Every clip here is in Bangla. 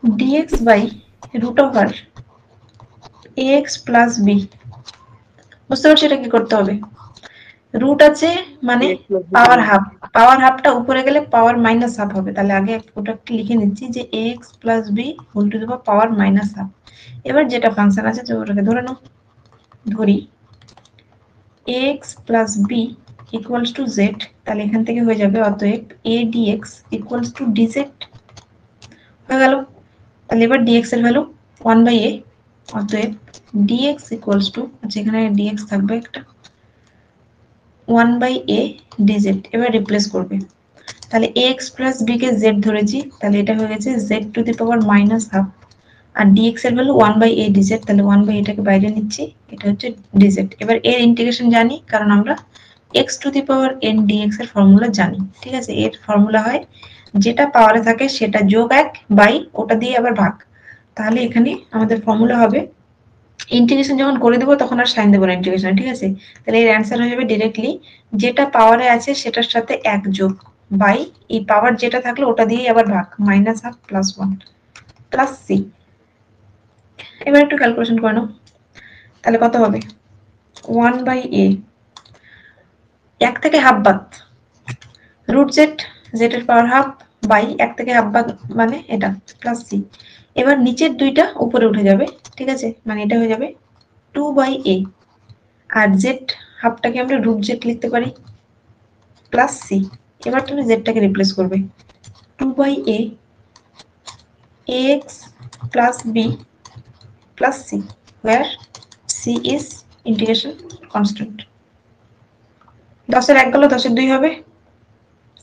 dx by root over ax plus b। বুঝতে পারছো এটা কি করতে হবে? রুট আছে মানে পাওয়ার হাফটা উপরে গেলে পাওয়ার মাইনাস হাফ হবে, তাহলে আগে ওটা একটু লিখে নিচ্ছি যে ax plus b whole to the power minus half. এবার যেটা ফাংশন আছে ওটাকে ধরে নাও, ধরি ax plus b equals to z, তাহলে এখান থেকে হয়ে যাবে অতএব a dx equals to dz হয়ে গেল। তাহলে এবার dx এর ভ্যালু 1/a, অতএব dx equals to, আচ্ছা এখানে dx থাকবে একটা 1/a dz। এবার রিপ্লেস করবে, তাহলে ax plus b কে z ধরেছি, তাহলে এটা হয়ে গেছে z to the power minus half, আর dx এর ভ্যালু 1/a dz, তাহলে 1/a টাকে বাইরে নিচ্ছি, এটা হচ্ছে dz। এবার এর ইন্টিগ্রেশন জানি কারণ আমরা x two the power n dx এর ফর্মুলা জানি, ঠিক আছে? এর ফর্মুলা হয় যেটা পাওয়ারে থাকে সেটা যোগ 1 বাই ওটা দিয়ে আবার ভাগ, তাহলে এখানে আমাদের ফর্মুলা হবে, ইন্টিগ্রেশন যখন করে দেবো তখন আর সাইন দেবো না ইন্টিগ্রেশন, ঠিক আছে? তাহলে এর অ্যান্সার হয়ে যাবে ডিরেক্টলি যেটা পাওয়ারে আছে সেটার সাথে 1 যোগ বাই এই পাওয়ার যেটা থাকলো ওটা দিয়ে আবার ভাগ, minus half plus 1 plus C. এবার একটু ক্যালকুলেশন করে নাও, তাহলে কত হবে 1/a, 1 থেকে হাফ বাদ রুট জেড, জেড এর পাওয়ার হাফ বাই 1 থেকে হাফ বাদ মানে এটা প্লাস সি। এবার নিচের দুইটা উপরে উঠে যাবে, ঠিক আছে? মানে এটা হয়ে যাবে 2/a, আর জেড হাফটাকে আমরা রুট জেড লিখতে পারি প্লাস সি। এবার তুমি জেডটাকে রিপ্লেস করবে 2/a ax plus b plus c, where c is integration constant। 10 এর 1 গেল 10 এর 2 হবে,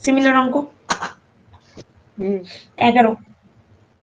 সিমিলার অঙ্ক 11।